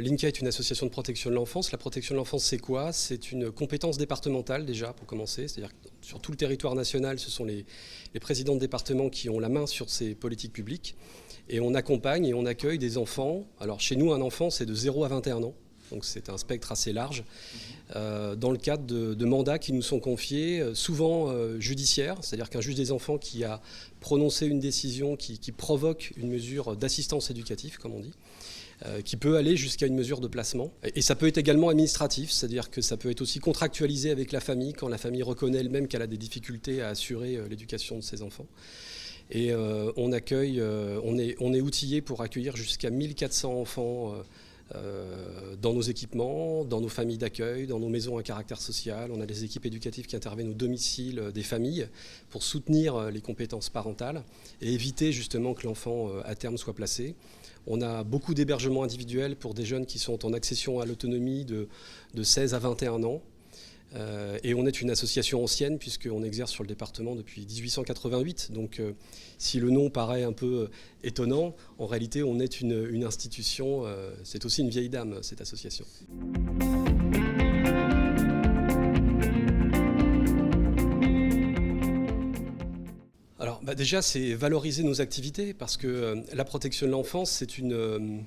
Linkia est une association de protection de l'enfance. La protection de l'enfance, c'est quoi? C'est une compétence départementale déjà, pour commencer. C'est-à-dire que sur tout le territoire national, ce sont les présidents de département qui ont la main sur ces politiques publiques. Et on accompagne et on accueille des enfants. Alors chez nous, un enfant, c'est de 0 à 21 ans. Donc c'est un spectre assez large, dans le cadre de mandats qui nous sont confiés, souvent judiciaires, c'est-à-dire qu'un juge des enfants qui a prononcé une décision qui provoque une mesure d'assistance éducative, comme on dit, qui peut aller jusqu'à une mesure de placement. Et ça peut être également administratif, c'est-à-dire que ça peut être aussi contractualisé avec la famille, quand la famille reconnaît elle-même qu'elle a des difficultés à assurer l'éducation de ses enfants. Et on est outillé pour accueillir jusqu'à 1400 enfants dans nos équipements, dans nos familles d'accueil, dans nos maisons à caractère social. On a des équipes éducatives qui interviennent au domicile des familles pour soutenir les compétences parentales et éviter justement que l'enfant à terme soit placé. On a beaucoup d'hébergements individuels pour des jeunes qui sont en accession à l'autonomie de 16 à 21 ans. Et on est une association ancienne puisqu'on exerce sur le département depuis 1888. Donc si le nom paraît un peu étonnant, en réalité on est une institution, c'est aussi une vieille dame cette association. Alors déjà c'est valoriser nos activités parce que la protection de l'enfance c'est une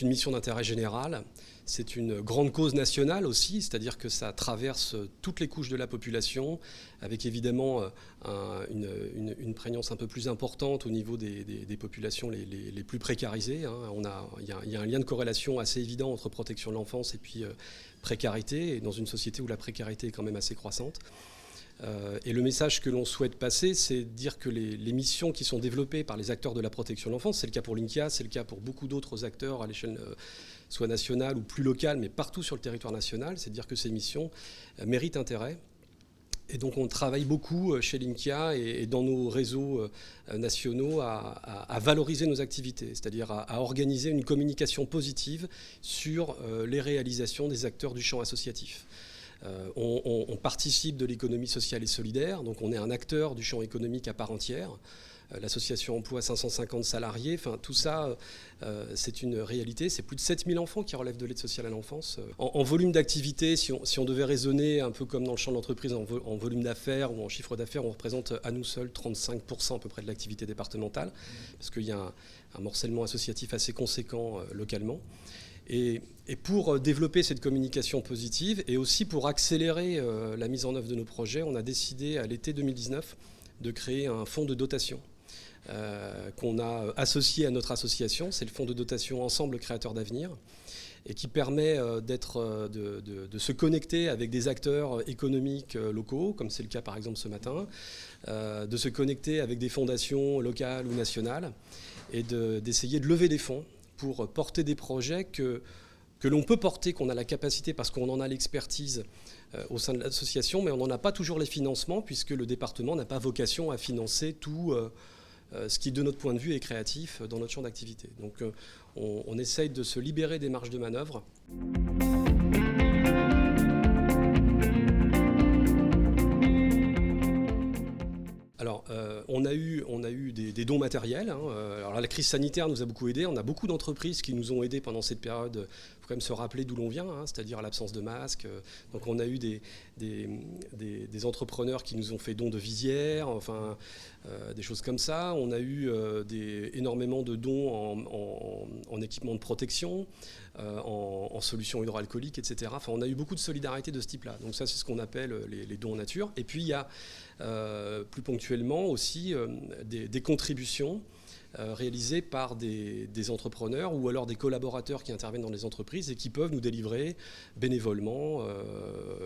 mission d'intérêt général, c'est une grande cause nationale aussi, c'est-à-dire que ça traverse toutes les couches de la population, avec évidemment une prégnance un peu plus importante au niveau des populations les plus précarisées. Il y a un lien de corrélation assez évident entre protection de l'enfance et puis précarité, et dans une société où la précarité est quand même assez croissante. Et le message que l'on souhaite passer, c'est de dire que les missions qui sont développées par les acteurs de la protection de l'enfance, c'est le cas pour Linkia, c'est le cas pour beaucoup d'autres acteurs à l'échelle soit nationale ou plus locale, mais partout sur le territoire national, c'est de dire que ces missions méritent intérêt. Et donc on travaille beaucoup chez Linkia et dans nos réseaux nationaux à valoriser nos activités, c'est-à-dire à organiser une communication positive sur les réalisations des acteurs du champ associatif. On participe de l'économie sociale et solidaire, donc on est un acteur du champ économique à part entière. L'association emploie 550 salariés, enfin tout ça c'est une réalité, c'est plus de 7000 enfants qui relèvent de l'aide sociale à l'enfance. En volume d'activité, si on devait raisonner un peu comme dans le champ de l'entreprise en volume d'affaires ou en chiffre d'affaires, on représente à nous seuls 35% à peu près de l'activité départementale, parce qu'il y a un morcellement associatif assez conséquent localement. Et pour développer cette communication positive et aussi pour accélérer la mise en œuvre de nos projets, on a décidé à l'été 2019 de créer un fonds de dotation qu'on a associé à notre association. C'est le fonds de dotation Ensemble Créateurs d'Avenir et qui permet de se connecter avec des acteurs économiques locaux, comme c'est le cas par exemple ce matin, de se connecter avec des fondations locales ou nationales et d'essayer de lever des fonds pour porter des projets que l'on peut porter, qu'on a la capacité parce qu'on en a l'expertise au sein de l'association, mais on n'en a pas toujours les financements puisque le département n'a pas vocation à financer tout ce qui, de notre point de vue, est créatif dans notre champ d'activité. Donc on essaye de se libérer des marges de manœuvre. Alors, on a eu des dons matériels. Alors, la crise sanitaire nous a beaucoup aidés. On a beaucoup d'entreprises qui nous ont aidés pendant cette période. Il faut quand même se rappeler d'où l'on vient, c'est-à-dire l'absence de masques. Donc, on a eu des entrepreneurs qui nous ont fait don de visières, enfin, des choses comme ça. On a eu énormément de dons en équipement de protection, en solutions hydroalcooliques, etc. Enfin, on a eu beaucoup de solidarité de ce type-là. Donc, ça, c'est ce qu'on appelle les dons en nature. Et puis, il y a plus ponctuellement aussi des contributions réalisées par des entrepreneurs ou alors des collaborateurs qui interviennent dans les entreprises et qui peuvent nous délivrer bénévolement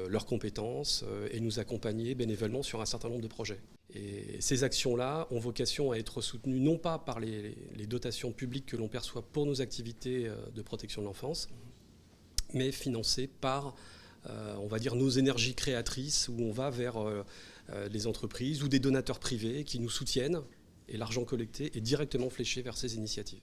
leurs compétences et nous accompagner bénévolement sur un certain nombre de projets. Et ces actions-là ont vocation à être soutenues non pas par les dotations publiques que l'on perçoit pour nos activités de protection de l'enfance, mais financées par on va dire nos énergies créatrices où on va vers les entreprises ou des donateurs privés qui nous soutiennent et l'argent collecté est directement fléché vers ces initiatives.